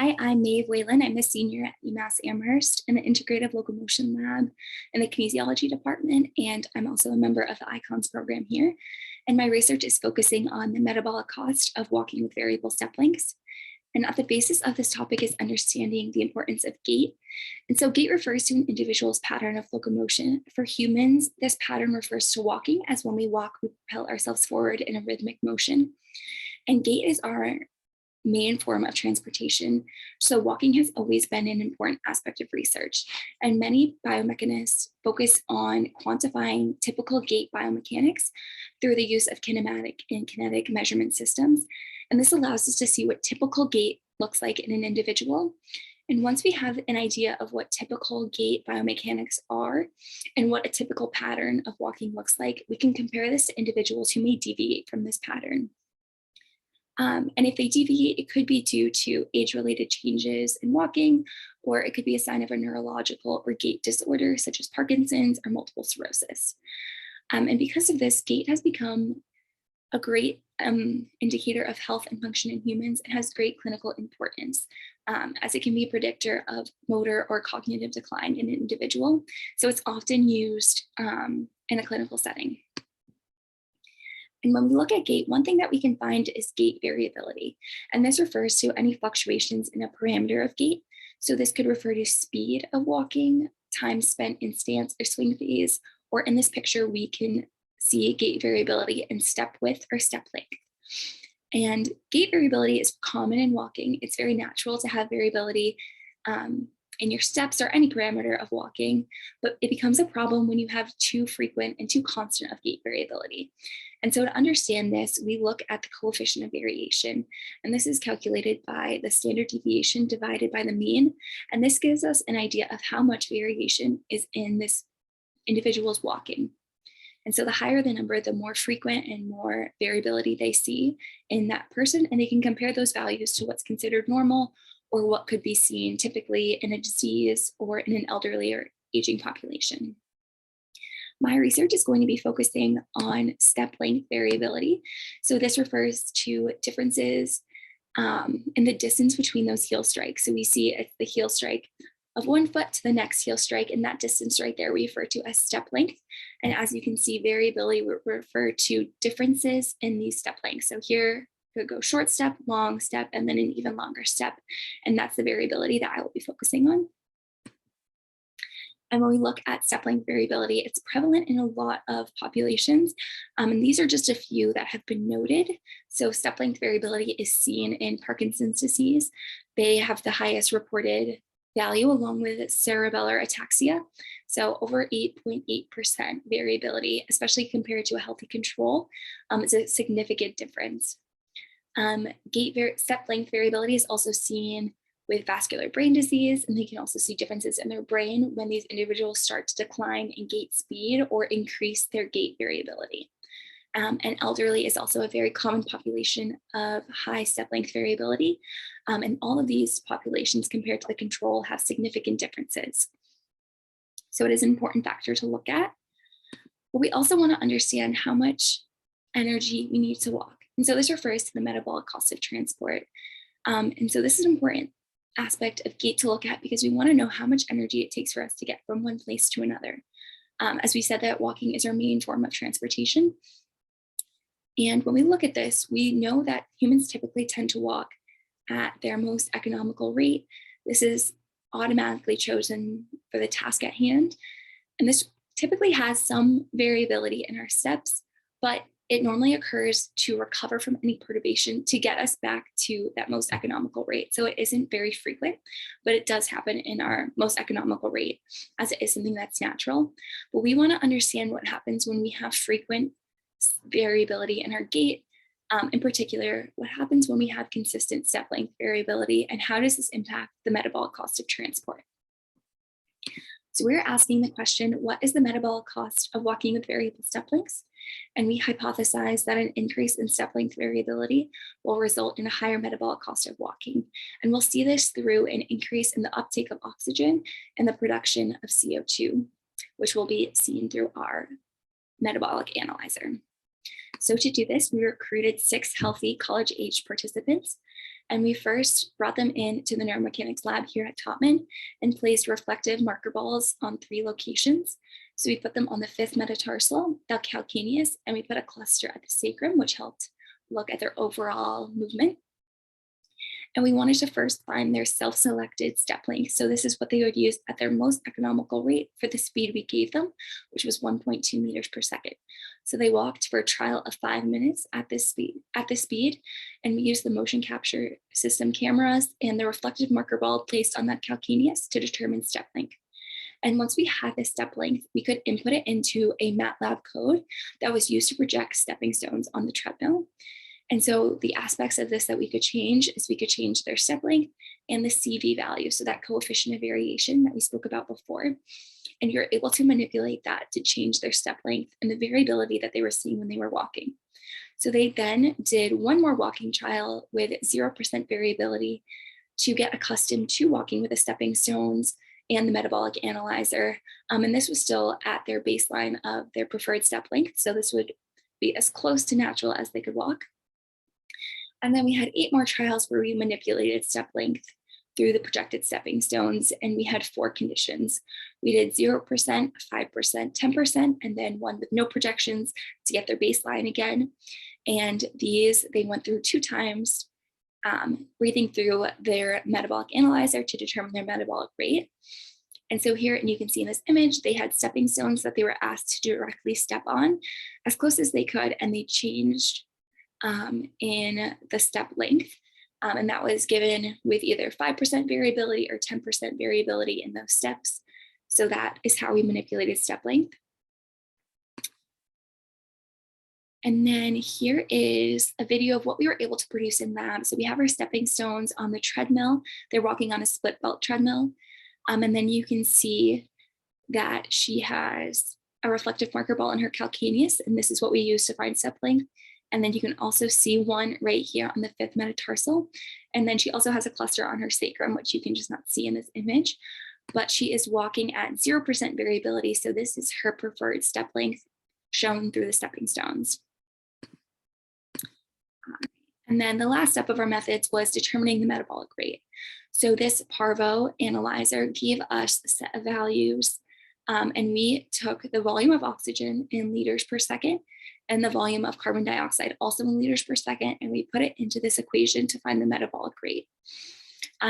Hi, I'm Maeve Whalen. I'm a senior at UMass Amherst in the Integrative Locomotion Lab in the Kinesiology Department, and I'm also a member of the ICONS program here. And my research is focusing on the metabolic cost of walking with variable step lengths. And at the basis of this topic is understanding the importance of gait. And so gait refers to an individual's pattern of locomotion. For humans, this pattern refers to walking, as when we walk, we propel ourselves forward in a rhythmic motion. And gait is our main form of transportation. So walking has always been an important aspect of research. And many biomechanists focus on quantifying typical gait biomechanics through the use of kinematic and kinetic measurement systems. And this allows us to see what typical gait looks like in an individual. And once we have an idea of what typical gait biomechanics are and what a typical pattern of walking looks like, we can compare this to individuals who may deviate from this pattern. And if they deviate, it could be due to age-related changes in walking, or it could be a sign of a neurological or gait disorder, such as Parkinson's or multiple sclerosis. And because of this, gait has become a great indicator of health and function in humans. It has great clinical importance, as it can be a predictor of motor or cognitive decline in an individual. So it's often used in a clinical setting. And when we look at gait, one thing that we can find is gait variability. And this refers to any fluctuations in a parameter of gait. So this could refer to speed of walking, time spent in stance or swing phase, or in this picture, we can see gait variability in step width or step length. And gait variability is common in walking. It's very natural to have variability in your steps or any parameter of walking, but it becomes a problem when you have too frequent and too constant of gait variability. And so to understand this, we look at the coefficient of variation, and this is calculated by the standard deviation divided by the mean. And this gives us an idea of how much variation is in this individual's walking. And so the higher the number, the more frequent and more variability they see in that person, and they can compare those values to what's considered normal or what could be seen typically in a disease or in an elderly or aging population. My research is going to be focusing on step length variability. So this refers to differences in the distance between those heel strikes. So we see it's the heel strike of one foot to the next heel strike, and that distance right there we refer to as step length. And as you can see, variability will refer to differences in these step lengths. So here could go short step, long step, and then an even longer step. And that's the variability that I will be focusing on. And when we look at step length variability, it's prevalent in a lot of populations. And these are just a few that have been noted. So step length variability is seen in Parkinson's disease. They have the highest reported value along with cerebellar ataxia. So over 8.8% variability, especially compared to a healthy control, is a significant difference. Step length variability is also seen with vascular brain disease, and they can also see differences in their brain when these individuals start to decline in gait speed or increase their gait variability. And elderly is also a very common population of high step length variability. And all of these populations compared to the control have significant differences. So it is an important factor to look at. But we also want to understand how much energy we need to walk. And so this refers to the metabolic cost of transport. And so this is an important aspect of gait to look at because we want to know how much energy it takes for us to get from one place to another. As we said, that walking is our main form of transportation. And when we look at this, we know that humans typically tend to walk at their most economical rate. This is automatically chosen for the task at hand. And this typically has some variability in our steps, but it normally occurs to recover from any perturbation to get us back to that most economical rate. So it isn't very frequent, but it does happen in our most economical rate, as it is something that's natural. But we want to understand what happens when we have frequent variability in our gait. In particular, what happens when we have consistent step length variability, and how does this impact the metabolic cost of transport? So we're asking the question, what is the metabolic cost of walking with variable step lengths? And we hypothesize that an increase in step length variability will result in a higher metabolic cost of walking. And we'll see this through an increase in the uptake of oxygen and the production of CO2, which will be seen through our metabolic analyzer. So to do this, we recruited 6 healthy college-age participants, And we first brought them into the neuromechanics lab here at Topman and placed reflective marker balls on 3 locations. So we put them on the 5th metatarsal, the calcaneus, and we put a cluster at the sacrum, which helped look at their overall movement. And we wanted to first find their self-selected step length. So this is what they would use at their most economical rate for the speed we gave them, which was 1.2 meters per second. So they walked for a trial of 5 minutes at this speed, and we used the motion capture system cameras and the reflective marker ball placed on that calcaneus to determine step length. And once we had this step length, we could input it into a MATLAB code that was used to project stepping stones on the treadmill. And so the aspects of this that we could change is we could change their step length and the CV value, so that coefficient of variation that we spoke about before. And you're able to manipulate that to change their step length and the variability that they were seeing when they were walking. So they then did one more walking trial with 0% variability to get accustomed to walking with the stepping stones and the metabolic analyzer. And this was still at their baseline of their preferred step length. So this would be as close to natural as they could walk. And then we had 8 more trials where we manipulated step length through the projected stepping stones, and we had 4 conditions. We did 0%, 5%, 10%, and then one with no projections to get their baseline again. And these, they went through 2 times, breathing through their metabolic analyzer to determine their metabolic rate. And so here, and you can see in this image, they had stepping stones that they were asked to directly step on as close as they could, and they changed in the step length. And that was given with either 5% variability or 10% variability in those steps. So that is how we manipulated step length. And then here is a video of what we were able to produce in lab. So we have our stepping stones on the treadmill. They're walking on a split belt treadmill. And then you can see that she has a reflective marker ball in her calcaneus, and this is what we use to find step length. And then you can also see one right here on the 5th metatarsal. And then she also has a cluster on her sacrum, which you can just not see in this image, but she is walking at 0% variability. So this is her preferred step length shown through the stepping stones. And then the last step of our methods was determining the metabolic rate. So this Parvo analyzer gave us a set of values, and we took the volume of oxygen in liters per second and the volume of carbon dioxide also in liters per second, and we put it into this equation to find the metabolic rate.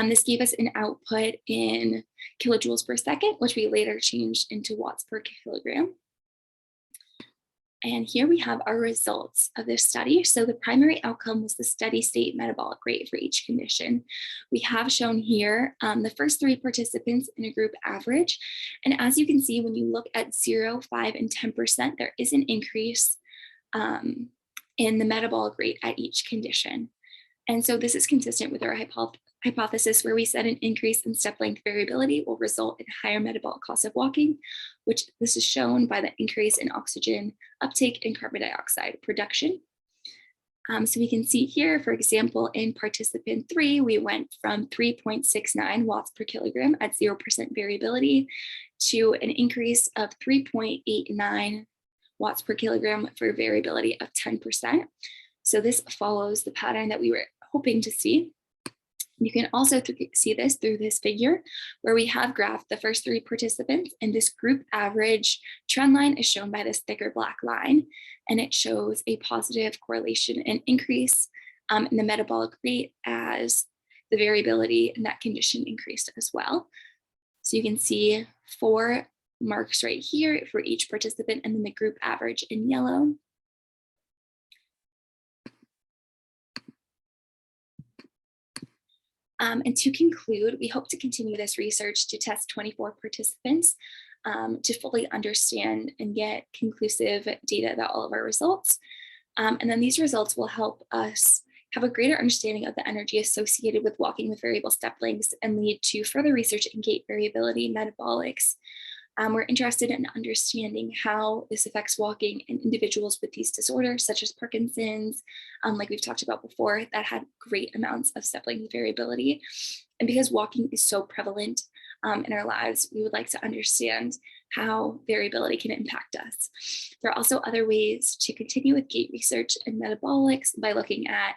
This gave us an output in kilojoules per second, which we later changed into watts per kilogram. And here we have our results of this study. So the primary outcome was the steady state metabolic rate for each condition. We have shown here the first 3 participants in a group average. And as you can see, when you look at 0, 5, and 10%, there is an increase in the metabolic rate at each condition. And so this is consistent with our hypothesis where we said an increase in step length variability will result in higher metabolic cost of walking, which this is shown by the increase in oxygen uptake and carbon dioxide production. So we can see here, for example, in participant 3, we went from 3.69 watts per kilogram at 0% variability to an increase of 3.89 watts per kilogram for variability of 10%. So this follows the pattern that we were hoping to see. You can also see this through this figure where we have graphed the first 3 participants, and this group average trend line is shown by this thicker black line, and it shows a positive correlation and increase in the metabolic rate as the variability in that condition increased as well. So you can see 4 marks right here for each participant, and then the group average in yellow. And to conclude, we hope to continue this research to test 24 participants to fully understand and get conclusive data about all of our results. And then these results will help us have a greater understanding of the energy associated with walking with variable step lengths and lead to further research in gait variability, metabolics. We're interested in understanding how this affects walking in individuals with these disorders, such as Parkinson's, like we've talked about before, that had great amounts of step length variability. And because walking is so prevalent in our lives, we would like to understand how variability can impact us. There are also other ways to continue with gait research and metabolics by looking at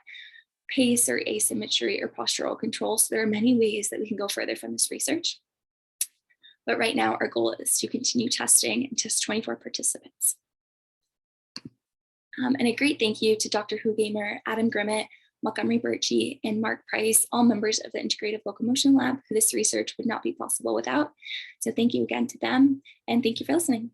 pace or asymmetry or postural control. So there are many ways that we can go further from this research. But right now, our goal is to continue testing and test 24 participants. And a great thank you to Dr. Hugamer, Adam Grimmett, Montgomery Birchie, and Mark Price, all members of the Integrative Locomotion Lab, who this research would not be possible without. So thank you again to them, and thank you for listening.